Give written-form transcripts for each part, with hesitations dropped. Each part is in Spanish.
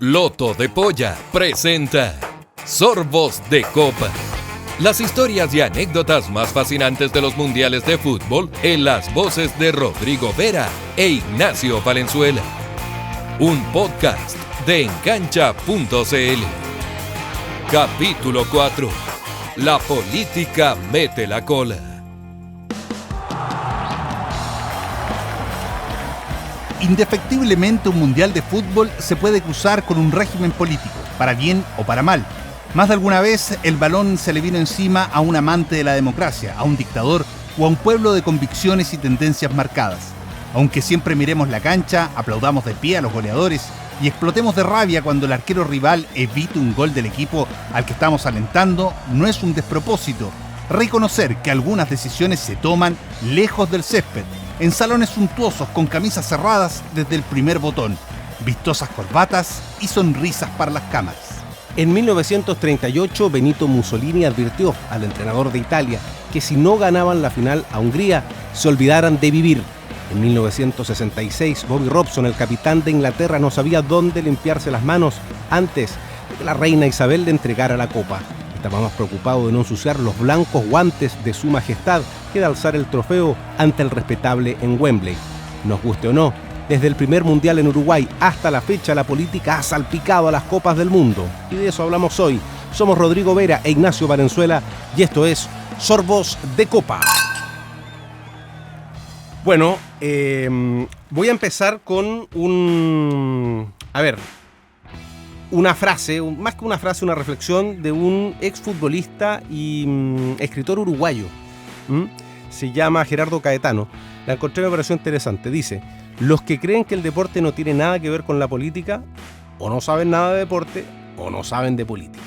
Loto de Polla presenta Sorbos de Copa. Las historias y anécdotas más fascinantes de los mundiales de fútbol en las voces de Rodrigo Vera e Ignacio Valenzuela. Un podcast de engancha.cl. Capítulo 4. La política mete la cola. Indefectiblemente un mundial de fútbol se puede cruzar con un régimen político, para bien o para mal. Más de alguna vez el balón se le vino encima a un amante de la democracia, a un dictador o a un pueblo de convicciones y tendencias marcadas. Aunque siempre miremos la cancha, aplaudamos de pie a los goleadores y explotemos de rabia cuando el arquero rival evite un gol del equipo al que estamos alentando, no es un despropósito reconocer que algunas decisiones se toman lejos del césped, en salones suntuosos con camisas cerradas desde el primer botón, vistosas corbatas y sonrisas para las cámaras. En 1938, Benito Mussolini advirtió al entrenador de Italia que si no ganaban la final a Hungría, se olvidaran de vivir. En 1966, Bobby Robson, el capitán de Inglaterra, no sabía dónde limpiarse las manos antes de que la reina Isabel le entregara la copa. Estaba más preocupado de no ensuciar los blancos guantes de su majestad que de alzar el trofeo ante el respetable en Wembley. Nos guste o no, desde el primer mundial en Uruguay hasta la fecha la política ha salpicado a las copas del mundo. Y de eso hablamos hoy. Somos Rodrigo Vera e Ignacio Valenzuela y esto es Sorbos de Copa. Bueno, voy a empezar con una frase, más que una frase, una reflexión de un exfutbolista y escritor uruguayo. Se llama Gerardo Caetano. La encontré, me pareció interesante. Dice: los que creen que el deporte no tiene nada que ver con la política, o no saben nada de deporte, o no saben de política.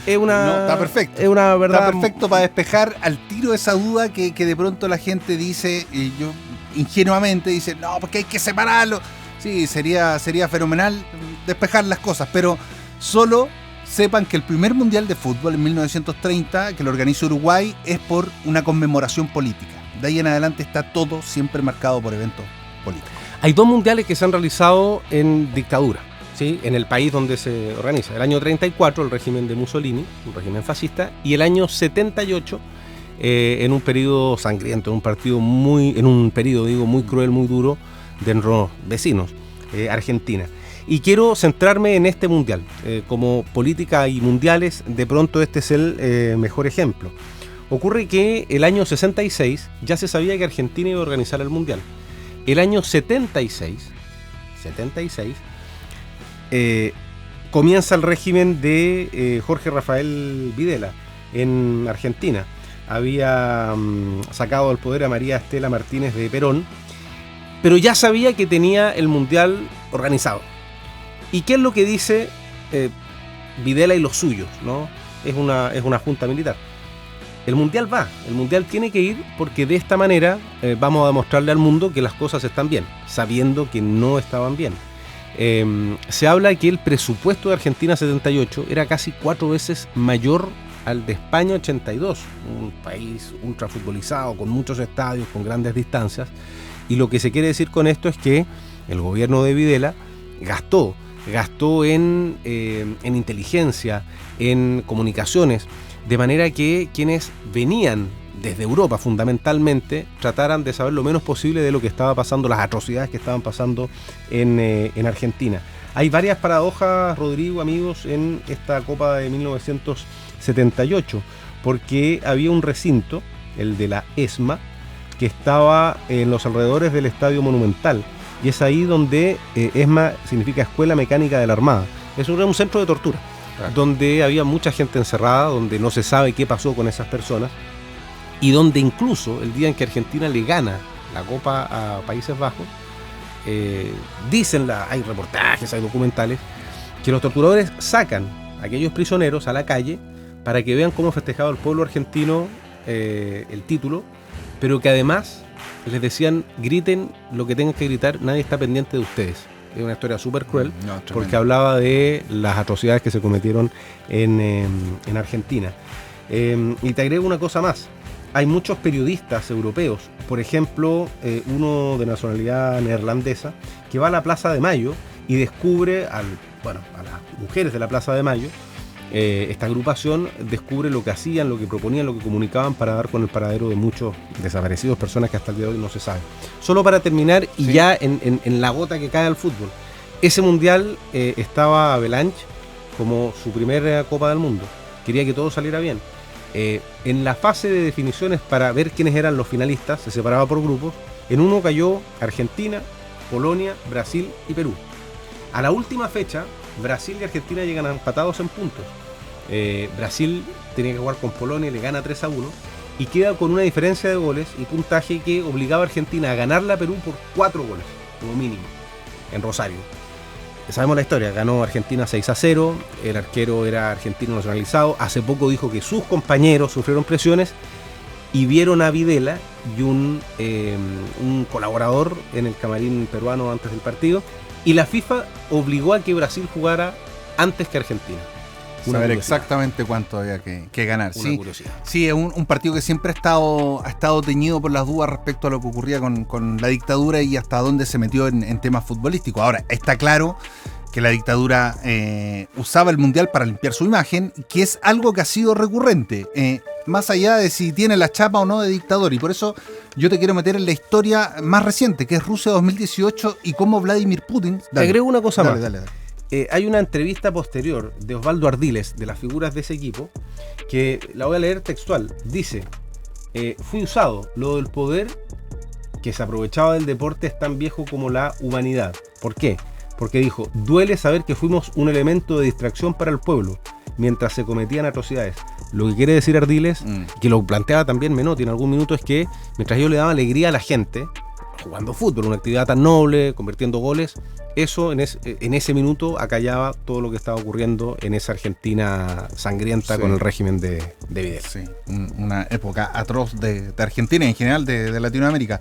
Está perfecto. Es una verdad. Está perfecto para despejar al tiro esa duda que de pronto la gente dice, y yo ingenuamente dice, no, porque hay que separarlo. Sí, sería fenomenal despejar las cosas, pero solo sepan que el primer mundial de fútbol en 1930, que lo organizó Uruguay, es por una conmemoración política. De ahí en adelante está todo siempre marcado por eventos políticos. Hay dos mundiales que se han realizado en dictadura, ¿sí? En el país donde se organiza. El año 34, el régimen de Mussolini, un régimen fascista, y el año 78, en un periodo sangriento, en un periodo muy cruel, muy duro, de los vecinos, Argentina. Y quiero centrarme en este mundial. Como política y mundiales, de pronto este es el mejor ejemplo. Ocurre que el año 66 ya se sabía que Argentina iba a organizar el mundial. El año 76 comienza el régimen de Jorge Rafael Videla en Argentina. Había sacado al poder a María Estela Martínez de Perón, pero ya sabía que tenía el mundial organizado. ¿Y qué es lo que dice Videla y los suyos, ¿no? Es una junta militar. El mundial tiene que ir porque de esta manera vamos a demostrarle al mundo que las cosas están bien, sabiendo que no estaban bien. Se habla que el presupuesto de Argentina 78 era casi 4 veces mayor al de España 82, un país ultrafutbolizado, con muchos estadios, con grandes distancias. Y lo que se quiere decir con esto es que el gobierno de Videla gastó en inteligencia, en comunicaciones, de manera que quienes venían desde Europa fundamentalmente trataran de saber lo menos posible de lo que estaba pasando, las atrocidades que estaban pasando en Argentina. Hay varias paradojas, Rodrigo, amigos, en esta Copa de 1978, porque había un recinto, el de la ESMA, que estaba en los alrededores del Estadio Monumental, y es ahí donde ESMA significa Escuela Mecánica de la Armada. Es un centro de tortura, claro, donde había mucha gente encerrada, donde no se sabe qué pasó con esas personas, y donde incluso el día en que Argentina le gana la Copa a Países Bajos, hay reportajes, hay documentales, que los torturadores sacan a aquellos prisioneros a la calle para que vean cómo festejaba el pueblo argentino el título, pero que además les decían, griten lo que tengan que gritar, nadie está pendiente de ustedes. Es una historia súper cruel, porque hablaba de las atrocidades que se cometieron en Argentina. Y te agrego una cosa más. Hay muchos periodistas europeos, por ejemplo, uno de nacionalidad neerlandesa, que va a la Plaza de Mayo y descubre al a las mujeres de la Plaza de Mayo, esta agrupación descubre lo que hacían, lo que proponían, lo que comunicaban para dar con el paradero de muchos desaparecidos, personas que hasta el día de hoy no se sabe. Solo para terminar, y ya en la gota que cae al fútbol, ese mundial estaba Avalanche como su primera Copa del Mundo. Quería que todo saliera bien. En la fase de definiciones para ver quiénes eran los finalistas, se separaba por grupos. En uno cayó Argentina, Polonia, Brasil y Perú. A la última fecha, Brasil y Argentina llegan empatados en puntos. Brasil tenía que jugar con Polonia y le gana 3-1 y queda con una diferencia de goles y puntaje que obligaba a Argentina a ganarle a Perú por 4 goles, como mínimo, en Rosario. Sabemos la historia, ganó Argentina 6-0, el arquero era argentino nacionalizado, hace poco dijo que sus compañeros sufrieron presiones y vieron a Videla y un colaborador en el camarín peruano antes del partido, y la FIFA obligó a que Brasil jugara antes que Argentina. Saber exactamente cuánto había que ganar. Una curiosidad. Sí, es un partido que siempre ha estado teñido por las dudas respecto a lo que ocurría con la dictadura y hasta dónde se metió en temas futbolísticos. Ahora, está claro que la dictadura usaba el Mundial para limpiar su imagen, que es algo que ha sido recurrente, más allá de si tiene la chapa o no de dictador. Y por eso yo te quiero meter en la historia más reciente, que es Rusia 2018 y cómo Vladimir Putin... Te agrego una cosa más. Dale. Hay una entrevista posterior de Osvaldo Ardiles, de las figuras de ese equipo, que la voy a leer textual. Dice, fui usado, lo del poder que se aprovechaba del deporte es tan viejo como la humanidad. ¿Por qué? Porque dijo, duele saber que fuimos un elemento de distracción para el pueblo, mientras se cometían atrocidades. Lo que quiere decir Ardiles, que lo planteaba también Menotti en algún minuto, es que mientras yo le daba alegría a la gente, jugando fútbol, una actividad tan noble, convirtiendo goles, eso en ese minuto acallaba todo lo que estaba ocurriendo en esa Argentina sangrienta con el régimen de Videla. Sí, una época atroz de Argentina y en general de Latinoamérica.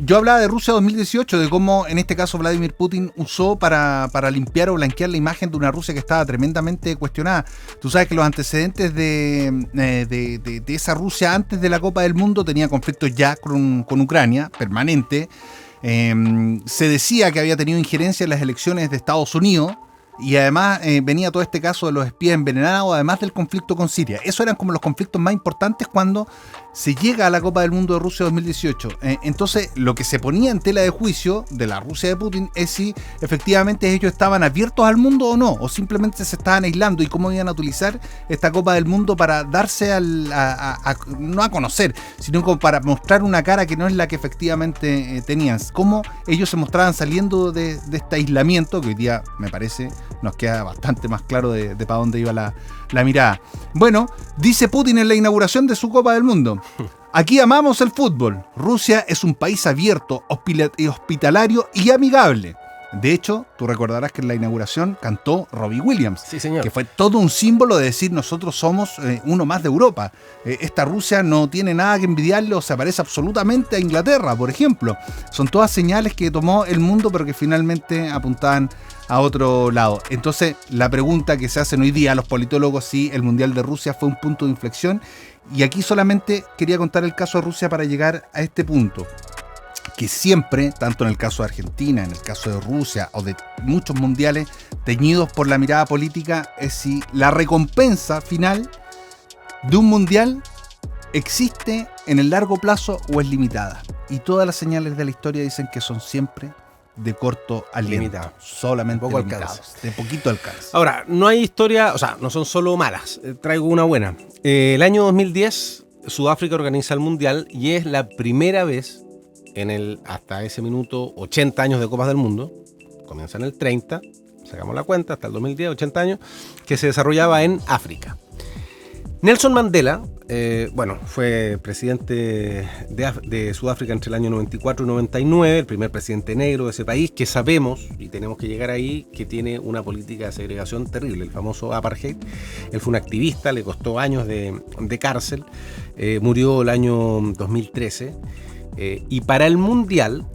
Yo hablaba de Rusia 2018, de cómo en este caso Vladimir Putin usó para limpiar o blanquear la imagen de una Rusia que estaba tremendamente cuestionada. Tú sabes que los antecedentes de esa Rusia antes de la Copa del Mundo tenía conflictos ya con Ucrania, permanente. Se decía que había tenido injerencia en las elecciones de Estados Unidos y además venía todo este caso de los espías envenenados, además del conflicto con Siria. Esos eran como los conflictos más importantes cuando se llega a la Copa del Mundo de Rusia 2018. Entonces, lo que se ponía en tela de juicio de la Rusia de Putin es si efectivamente ellos estaban abiertos al mundo o no, o simplemente se estaban aislando, y cómo iban a utilizar esta Copa del Mundo para darse no a conocer, sino como para mostrar una cara que no es la que efectivamente tenían. Cómo ellos se mostraban saliendo de este aislamiento, que hoy día me parece nos queda bastante más claro de para dónde iba la mirada. Bueno, dice Putin en la inauguración de su Copa del Mundo: aquí amamos el fútbol. Rusia es un país abierto, hospitalario y amigable. De hecho, tú recordarás que en la inauguración cantó Robbie Williams, sí, señor, que fue todo un símbolo de decir nosotros somos uno más de Europa. Esta Rusia no tiene nada que envidiarle o se parece absolutamente a Inglaterra, por ejemplo. Son todas señales que tomó el mundo, pero que finalmente apuntaban a otro lado. Entonces, la pregunta que se hacen hoy día a los politólogos, si el Mundial de Rusia fue un punto de inflexión. Y aquí solamente quería contar el caso de Rusia para llegar a este punto, que siempre, tanto en el caso de Argentina, en el caso de Rusia o de muchos mundiales teñidos por la mirada política, es si la recompensa final de un mundial existe en el largo plazo o es limitada. Y todas las señales de la historia dicen que son siempre de corto aliento, solamente limitados, de poquito alcance. Ahora, no hay historia, o sea, no son solo malas, traigo una buena. El año 2010, Sudáfrica organiza el mundial y es la primera vez hasta ese minuto, 80 años de Copas del Mundo, comienza en el 30, sacamos la cuenta, hasta el 2010, 80 años, que se desarrollaba en África. Nelson Mandela, fue presidente de Sudáfrica entre el año 94 y 99, el primer presidente negro de ese país, que sabemos, y tenemos que llegar ahí, que tiene una política de segregación terrible, el famoso apartheid. Él fue un activista, le costó años de cárcel, murió el año 2013. Y para el mundial,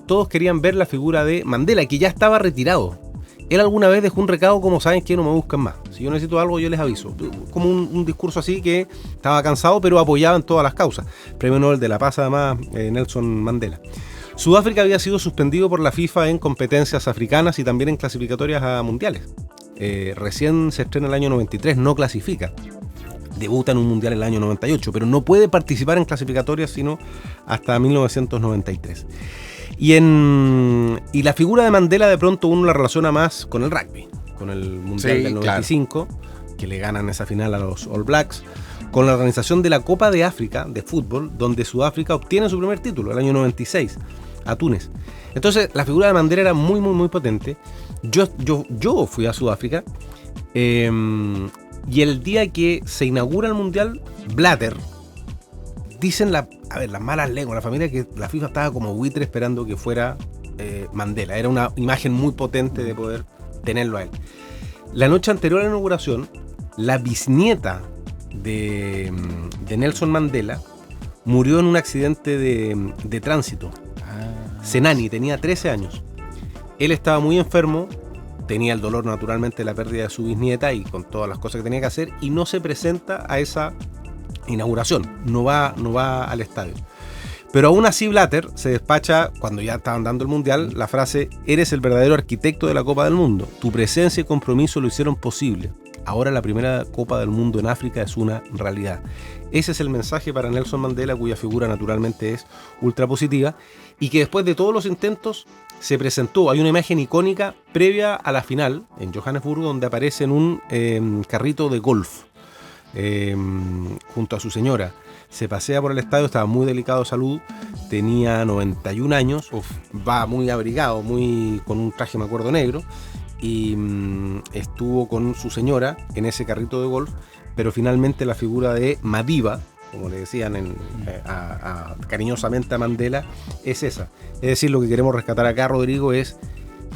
todos querían ver la figura de Mandela, que ya estaba retirado. Él alguna vez dejó un recado como: saben que no me buscan más, si yo necesito algo yo les aviso, como un discurso así, que estaba cansado pero apoyaba en todas las causas. Premio Nobel de la Paz además, Nelson Mandela. Sudáfrica había sido suspendido por la FIFA en competencias africanas y también en clasificatorias a mundiales. Recién se estrena el año 93, no clasifica. Debuta en un mundial en el año 98, pero no puede participar en clasificatorias sino hasta 1993. Y la figura de Mandela de pronto uno la relaciona más con el rugby, con el mundial del 95, claro, que le ganan esa final a los All Blacks, con la organización de la Copa de África de fútbol, donde Sudáfrica obtiene su primer título, el año 96, a Túnez. Entonces, la figura de Mandela era muy, muy, muy potente. Yo fui a Sudáfrica, y el día que se inaugura el Mundial, Blatter, dicen las malas lenguas, la familia, que la FIFA estaba como buitre esperando que fuera Mandela. Era una imagen muy potente de poder tenerlo a él. La noche anterior a la inauguración, la bisnieta de Nelson Mandela murió en un accidente de tránsito. Senani tenía 13 años. Él estaba muy enfermo, tenía el dolor naturalmente de la pérdida de su bisnieta y con todas las cosas que tenía que hacer, y no se presenta a esa inauguración, no va al estadio. Pero aún así Blatter se despacha, cuando ya estaban dando el mundial, la frase: eres el verdadero arquitecto de la Copa del Mundo, tu presencia y compromiso lo hicieron posible. Ahora la primera Copa del Mundo en África es una realidad. Ese es el mensaje para Nelson Mandela, cuya figura naturalmente es ultra positiva, y que después de todos los intentos se presentó. Hay una imagen icónica previa a la final en Johannesburgo, donde aparece en un carrito de golf junto a su señora. Se pasea por el estadio, estaba muy delicado de salud, tenía 91 años, va muy abrigado, con un traje, me acuerdo, negro, y estuvo con su señora en ese carrito de golf, pero finalmente la figura de Madiba, como le decían cariñosamente a Mandela, es esa. Es decir, lo que queremos rescatar acá, Rodrigo, es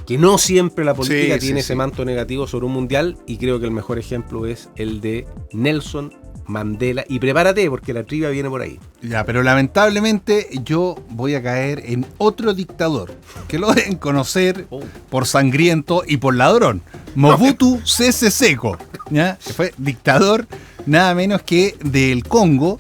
que no siempre la política tiene ese manto negativo sobre un mundial, y creo que el mejor ejemplo es el de Nelson Mandela. Y prepárate, porque la trivia viene por ahí. Ya, pero lamentablemente yo voy a caer en otro dictador, que lo deben conocer por sangriento y por ladrón. Mobutu Sese Seko, ¿ya? Que fue dictador nada menos que del Congo,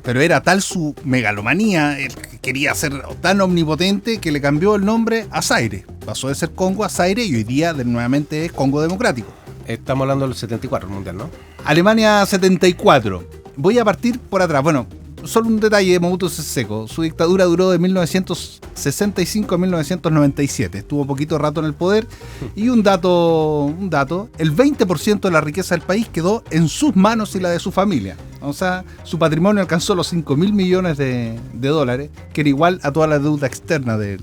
pero era tal su megalomanía, él quería ser tan omnipotente que le cambió el nombre a Zaire. Pasó de ser Congo a Zaire y hoy día nuevamente es Congo Democrático. Estamos hablando del 74, el mundial, ¿no? Alemania 74. Voy a partir por atrás. Bueno, solo un detalle de Mobutu Sese Seko. Su dictadura duró de 1965 a 1997. Estuvo poquito rato en el poder. Y un dato, el 20% de la riqueza del país quedó en sus manos y la de su familia. O sea, su patrimonio alcanzó los 5.000 millones de dólares, que era igual a toda la deuda externa de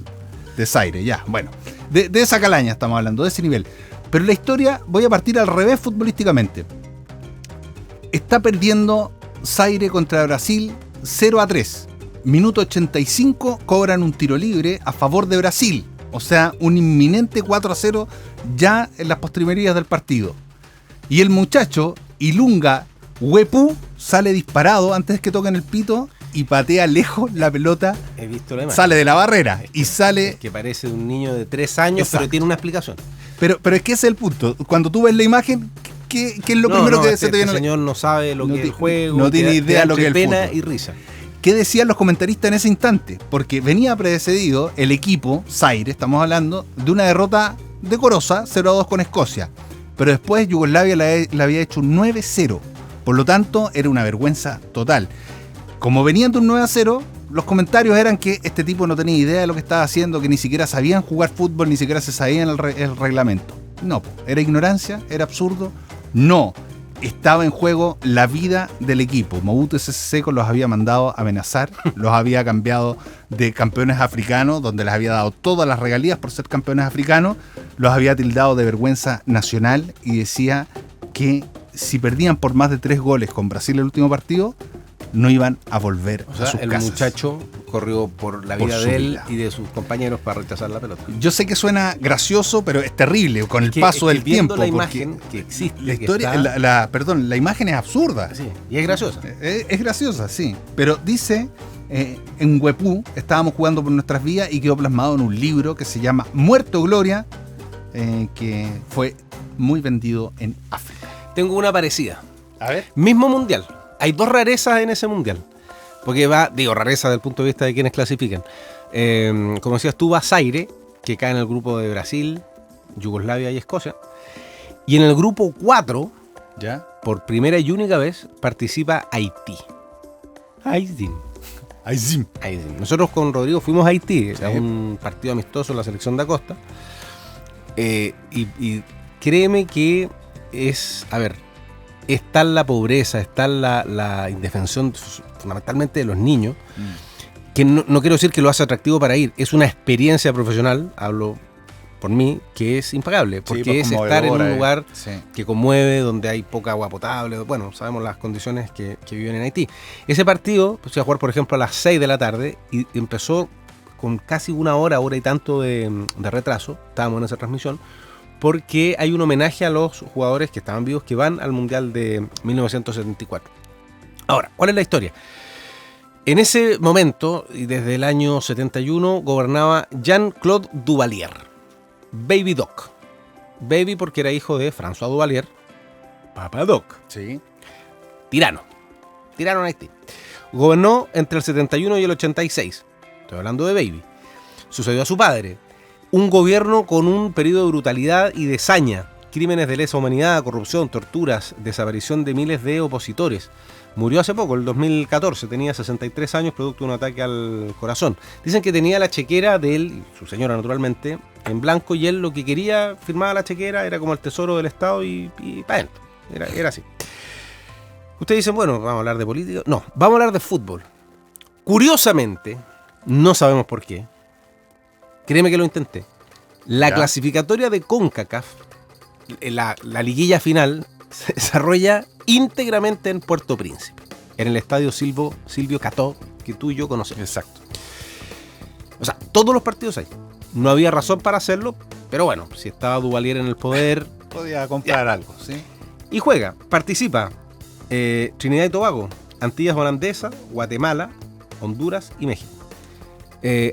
Zaire. Ya, bueno, de esa calaña estamos hablando, de ese nivel. Pero la historia, voy a partir al revés futbolísticamente. Está perdiendo Zaire contra Brasil 0-3. Minuto 85, cobran un tiro libre a favor de Brasil. O sea, un inminente 4-0 ya en las postrimerías del partido. Y el muchacho, Ilunga Wepu, sale disparado antes que toquen el pito y patea lejos la pelota. He visto la imagen. Sale de la barrera y sale... Que parece un niño de 3 años, exacto, pero tiene una explicación. Pero es que ese es el punto. Cuando tú ves la imagen, ¿qué es lo primero que se te viene? El señor no sabe lo que es el juego. No tiene idea lo que es el fútbol. Pena y risa. ¿Qué decían los comentaristas en ese instante? Porque venía precedido el equipo, Zaire, estamos hablando, de una derrota decorosa, 0-2 con Escocia. Pero después Yugoslavia le había hecho un 9-0. Por lo tanto, era una vergüenza total. Como venían de un 9-0, los comentarios eran que este tipo no tenía idea de lo que estaba haciendo, que ni siquiera sabían jugar fútbol, ni siquiera se sabían el reglamento. No, era ignorancia, era absurdo. No, estaba en juego la vida del equipo. Mobutu Sese Seko los había mandado a amenazar, los había cambiado de campeones africanos, donde les había dado todas las regalías por ser campeones africanos, los había tildado de vergüenza nacional y decía que si perdían por más de 3 goles con Brasil el último partido, no iban a volver a sus casas. El muchacho corrió por la vida de él y de sus compañeros para rechazar la pelota. Yo sé que suena gracioso, pero es terrible con el paso del tiempo. La imagen que existe, la historia, la imagen es absurda. Sí, y es graciosa. Es graciosa, sí. Pero dice, en Huepú estábamos jugando por nuestras vidas y quedó plasmado en un libro que se llama Muerto Gloria, que fue muy vendido en África. Tengo una parecida. A ver. Mismo mundial. Hay 2 rarezas en ese mundial. Porque rareza desde el punto de vista de quienes clasifican. como decías tú, va Zaire, que cae en el grupo de Brasil, Yugoslavia y Escocia. Y en el grupo 4, ¿Ya? por primera y única vez, participa Haití. Haití. Nosotros con Rodrigo fuimos a Haití, a un partido amistoso en la selección de Acosta. Y créeme que está la pobreza, está la indefensión fundamentalmente de los niños, que no quiero decir que lo hace atractivo para ir, es una experiencia profesional, hablo por mí, que es impagable, porque es estar en un lugar que conmueve, donde hay poca agua potable, bueno, sabemos las condiciones que viven en Haití. Ese partido se iba a jugar, por ejemplo, a las 6 de la tarde y empezó con casi una hora y tanto de retraso, estábamos en esa transmisión, porque hay un homenaje a los jugadores que estaban vivos que van al Mundial de 1974. Ahora, ¿cuál es la historia? En ese momento, y desde el año 71, gobernaba Jean-Claude Duvalier, Baby Doc. Baby porque era hijo de François Duvalier, Papa Doc. Sí. Tirano en Haití. Gobernó entre el 71 y el 86. Estoy hablando de Baby. Sucedió a su padre. Un gobierno con un periodo de brutalidad y de saña. Crímenes de lesa humanidad, corrupción, torturas, desaparición de miles de opositores. Murió hace poco, el 2014, tenía 63 años producto de un ataque al corazón. Dicen que tenía la chequera de él, su señora naturalmente, en blanco, y él lo que quería, firmaba la chequera, era como el tesoro del Estado y para adentro. Era así. Ustedes dicen, bueno, vamos a hablar de política. No, vamos a hablar de fútbol. Curiosamente, no sabemos por qué. Créeme que lo intenté. La clasificatoria de CONCACAF, la liguilla final, se desarrolla íntegramente en Puerto Príncipe, en el estadio Silvio Cató, que tú y yo conocemos. Exacto. O sea, todos los partidos hay. No había razón para hacerlo, pero bueno, si estaba Duvalier en el poder... Podía comprar algo, ¿sí? Y juega, participa Trinidad y Tobago, Antillas Holandesas, Guatemala, Honduras y México.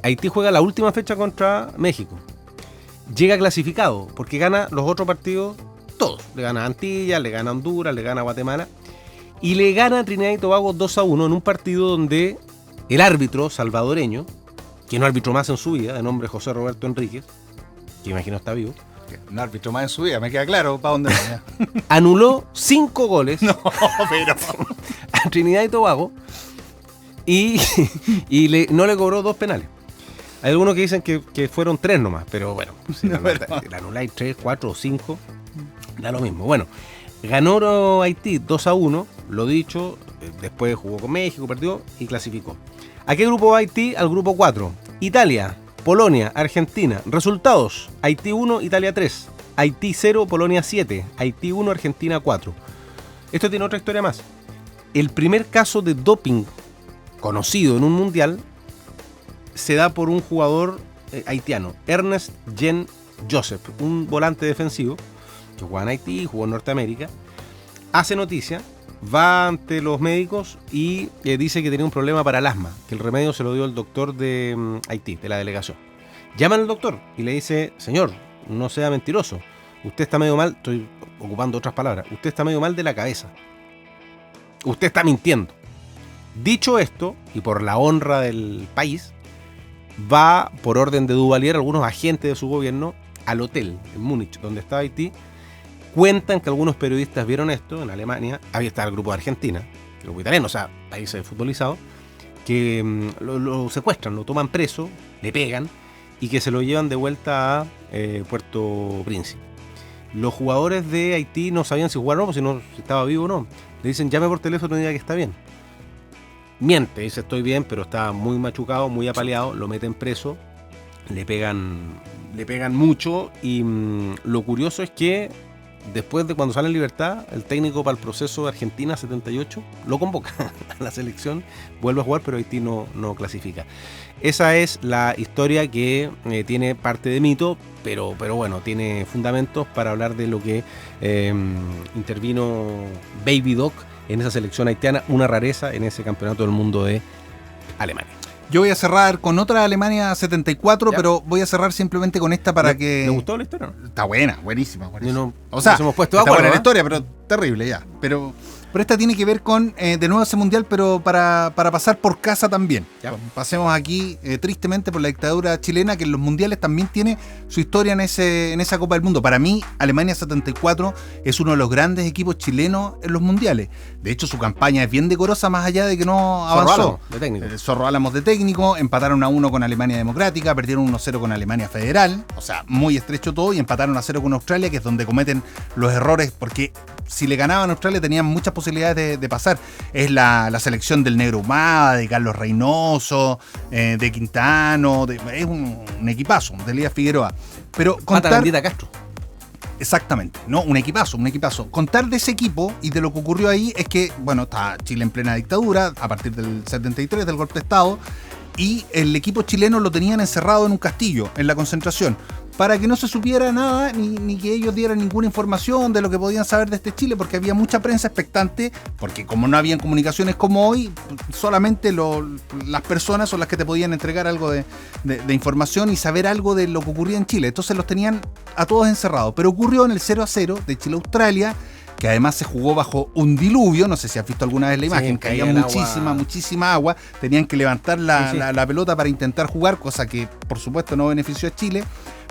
Haití juega la última fecha contra México. Llega clasificado porque gana los otros partidos todos. Le gana a Antillas, le gana a Honduras, le gana a Guatemala y le gana a Trinidad y Tobago 2-1 en un partido donde el árbitro salvadoreño, que no arbitró más en su vida, de nombre José Roberto Enríquez, que imagino está vivo, Un árbitro más en su vida, me queda claro para dónde vaya. Anuló 5 goles Pero a Trinidad y Tobago y no le cobró 2 penales. Hay algunos que dicen que fueron 3 nomás, pero bueno, si la anuláis 3, 4 o 5, da lo mismo. Bueno, ganó Haití 2-1, lo dicho, después jugó con México, perdió y clasificó. ¿A qué grupo va Haití? Al grupo 4. Italia, Polonia, Argentina. Resultados: Haití 1, Italia 3. Haití 0, Polonia 7. Haití 1, Argentina 4. Esto tiene otra historia más. El primer caso de doping conocido en un mundial se da por un jugador haitiano, Ernest Jean Joseph, un volante defensivo que jugaba en Haití, jugó en Norteamérica. Hace noticia, va ante los médicos y dice que tenía un problema para el asma, que el remedio se lo dio el doctor de Haití, de la delegación. Llaman al doctor y le dice: señor, no sea mentiroso, usted está medio mal, estoy ocupando otras palabras, usted está medio mal de la cabeza, usted está mintiendo. Dicho esto, y por la honra del país, va por orden de Duvalier, algunos agentes de su gobierno, al hotel en Múnich, donde estaba Haití. Cuentan que algunos periodistas vieron esto en Alemania. Ahí está el grupo de Argentina, el grupo italiano, o sea, países futbolizados, que lo secuestran, lo toman preso, le pegan y que se lo llevan de vuelta a Puerto Príncipe. Los jugadores de Haití no sabían si jugaron o no, si estaba vivo o no. Le dicen: llame por teléfono y diga que está bien. Miente, dice: estoy bien, pero está muy machucado, muy apaleado. Lo meten preso, le pegan mucho. Y lo curioso es que después de cuando sale en libertad, el técnico para el proceso de Argentina 78 lo convoca a la selección, vuelve a jugar, pero Haití no clasifica. Esa es la historia que tiene parte de mito, pero bueno, tiene fundamentos para hablar de lo que intervino Baby Doc en esa selección haitiana, una rareza en ese campeonato del mundo de Alemania. yo voy a cerrar con otra Alemania 74, ya, pero voy a cerrar simplemente con esta para que... ¿Le gustó la historia? Está buena, buenísima. No, o sea, hemos puesto está acuerdo, buena la historia, pero terrible ya. Pero Pero esta tiene que ver con, de nuevo ese mundial, pero para pasar por casa también. Ya. Pasemos aquí, tristemente, por la dictadura chilena, que en los mundiales también tiene su historia en esa Copa del Mundo. Para mí, Alemania 74 es uno de los grandes equipos chilenos en los mundiales. De hecho, su campaña es bien decorosa, más allá de que no avanzó. Zorro Álamos, de técnico. Zorro Álamos de técnico, empataron 1-1 con Alemania Democrática, perdieron 1-0 con Alemania Federal, o sea, muy estrecho todo, y empataron 1-0 con Australia, que es donde cometen los errores, porque si le ganaban a Australia tenían muchas posibilidades de pasar. Es la selección del Negro Humada, de Carlos Reynoso, de Quintano, es un equipazo, de Elías Figueroa. Pero Pata Bendita Castro. Exactamente, ¿no? Un equipazo. Contar de ese equipo y de lo que ocurrió ahí es que, bueno, está Chile en plena dictadura, a partir del 73, del golpe de Estado, y el equipo chileno lo tenían encerrado en un castillo, en la concentración, para que no se supiera nada, ni que ellos dieran ninguna información de lo que podían saber de este Chile, porque había mucha prensa expectante, porque como no habían comunicaciones como hoy, solamente las personas son las que te podían entregar algo de información y saber algo de lo que ocurría en Chile. Entonces los tenían a todos encerrados. Pero ocurrió en el 0-0 de Chile-Australia, que además se jugó bajo un diluvio, no sé si has visto alguna vez la imagen, caía muchísima agua, tenían que levantar la pelota para intentar jugar, cosa que por supuesto no benefició a Chile,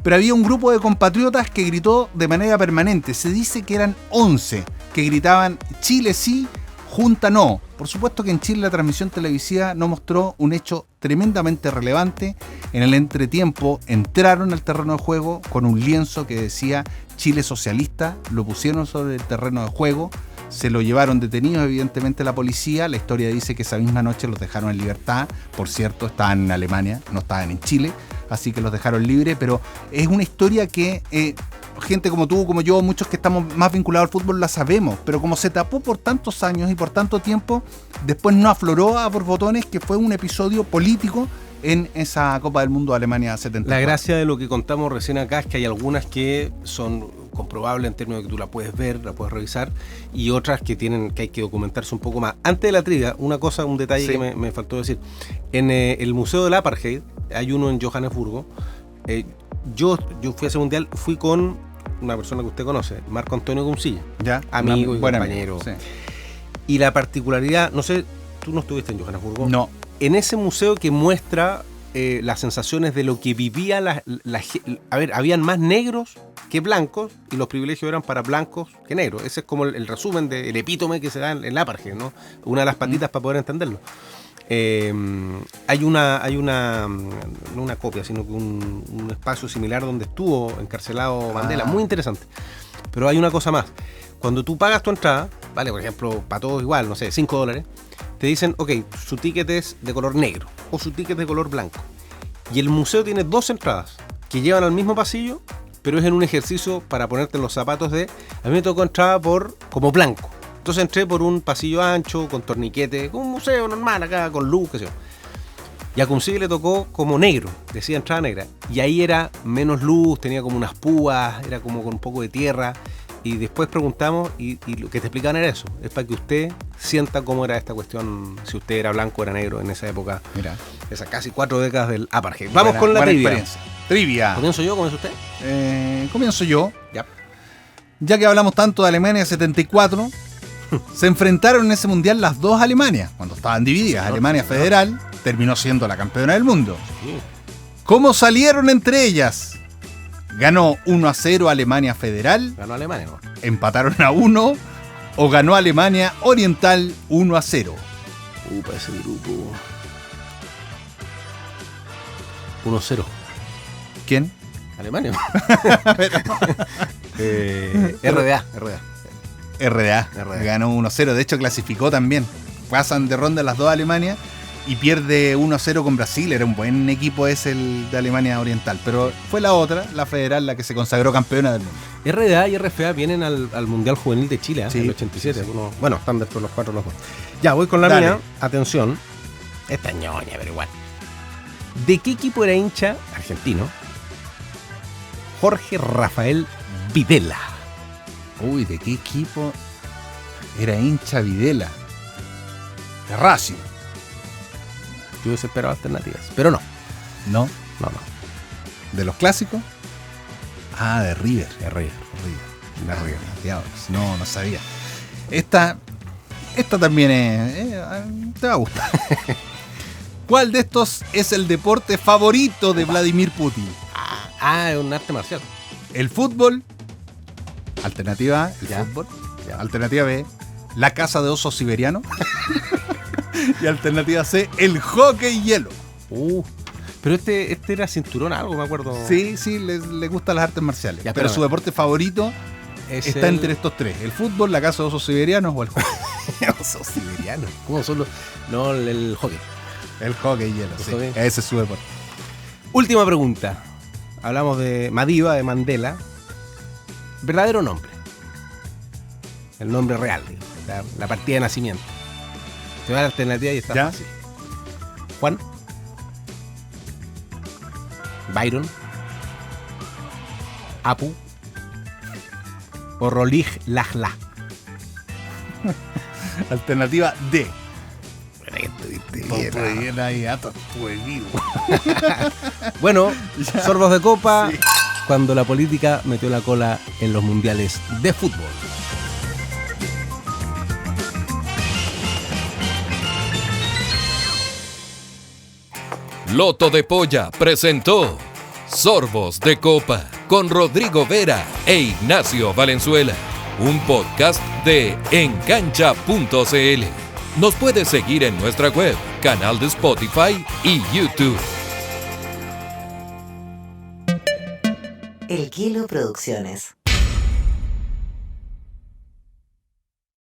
pero había un grupo de compatriotas que gritó de manera permanente, se dice que eran 11, que gritaban Chile sí, Junta no. Por supuesto que en Chile la transmisión televisiva no mostró un hecho tremendamente relevante. En el entretiempo entraron al terreno de juego con un lienzo que decía Chile socialista, lo pusieron sobre el terreno de juego, se lo llevaron detenidos evidentemente la policía. La historia dice que esa misma noche los dejaron en libertad. Por cierto, estaban en Alemania, no estaban en Chile, así que los dejaron libres, pero es una historia que gente como tú, como yo, muchos que estamos más vinculados al fútbol la sabemos, pero como se tapó por tantos años y por tanto tiempo, después no afloró a borbotones, que fue un episodio político en esa Copa del Mundo de Alemania 74. La gracia de lo que contamos recién acá es que hay algunas que son comprobables en términos de que tú la puedes ver, la puedes revisar, y otras que hay que documentarse un poco más. Antes de la trivia, un detalle que me faltó decir. En el Museo del Apartheid, hay uno en Johannesburgo. Yo fui a ese mundial, fui con una persona que usted conoce, Marco Antonio Cuncilla, amigo y compañero. Sí. Y la particularidad, no sé, tú no estuviste en Johannesburgo. No. En ese museo que muestra las sensaciones de lo que vivía habían más negros que blancos, y los privilegios eran para blancos que negros. Ese es como el resumen el epítome que se da en el apartheid, ¿no? Una de las patitas para poder entenderlo. Hay una no una copia, sino que un espacio similar donde estuvo encarcelado Mandela, muy interesante. Pero hay una cosa más. Cuando tú pagas tu entrada, vale, por ejemplo, para todos igual, no sé, $5, te dicen, ok, su ticket es de color negro o su ticket es de color blanco. Y el museo tiene 2 entradas que llevan al mismo pasillo, pero es en un ejercicio para ponerte en los zapatos a mí me tocó entrada como blanco. Entonces entré por un pasillo ancho, con torniquete, un museo normal acá, con luz, qué sé yo. Y a Cuncilla le tocó como negro, decía entrada negra. Y ahí era menos luz, tenía como unas púas, era como con un poco de tierra. Y después preguntamos, y lo que te explicaban era eso. Es para que usted sienta cómo era esta cuestión, si usted era blanco o era negro en esa época. Mira. Esas casi 4 décadas del apartheid. Vamos con la trivia. Trivia. ¿Comienzo yo? ¿Comienza usted? Comienzo yo. Ya que hablamos tanto de Alemania 74, se enfrentaron en ese mundial las dos Alemanias, cuando estaban divididas. Alemania Federal terminó siendo la campeona del mundo. Sí. ¿Cómo salieron entre ellas? ¿Ganó 1-0 Alemania Federal? Ganó Alemania, ¿no? ¿Empataron a 1? ¿O ganó Alemania Oriental 1-0? Para ese grupo. 1-0. ¿Quién? Alemania. RDA. Ganó 1-0. De hecho, clasificó también. Pasan de ronda las dos Alemanias y pierde 1-0 con Brasil. Era un buen equipo ese, el de Alemania Oriental. Pero fue la otra, la Federal, la que se consagró campeona del mundo. RDA y RFA vienen al Mundial Juvenil de Chile, sí, en el 87. Sí. Bueno, están dentro de los 4 los dos. Ya, voy con la mía. Atención. Esta ñoña, pero igual. ¿De qué equipo era hincha argentino Jorge Rafael Videla? Uy, ¿de qué equipo era hincha Videla? De Racing. Yo hubiese esperado alternativas, pero no. ¿No? No. ¿De los clásicos? Ah, de River. De River. No sabía. Esta Esta también te va a gustar. ¿Cuál de estos es el deporte favorito de Vladimir Putin? Es un arte marcial. El fútbol. Alternativa A, el Ya. fútbol. Ya. Alternativa B, la caza de osos siberiano. Y alternativa C, el hockey hielo. Pero este era cinturón algo, me acuerdo. Sí, le gustan las artes marciales. Ya, pero espérame. su deporte favorito está entre estos tres. El fútbol, la caza de osos siberianos o el hockey. Osos siberianos. ¿Cómo son los...? No, el hockey. El hockey hielo, El sí. hockey. Ese es su deporte. Última pregunta. Hablamos de Madiba, de Mandela. ¿Verdadero nombre? El nombre real, digo. La partida de nacimiento. Te va a la alternativa y está ¿Ya? fácil. Juan. Byron. Apu. O Rolig Lajla. Alternativa D. Bien, Bien ahí, estuve vivo. Bueno, sorbos de copa, Sí. cuando la política metió la cola en los mundiales de fútbol. Loto de Polla presentó Sorbos de Copa con Rodrigo Vera e Ignacio Valenzuela, un podcast de encancha.cl. Nos puedes seguir en nuestra web, canal de Spotify y YouTube. El Kilo Producciones.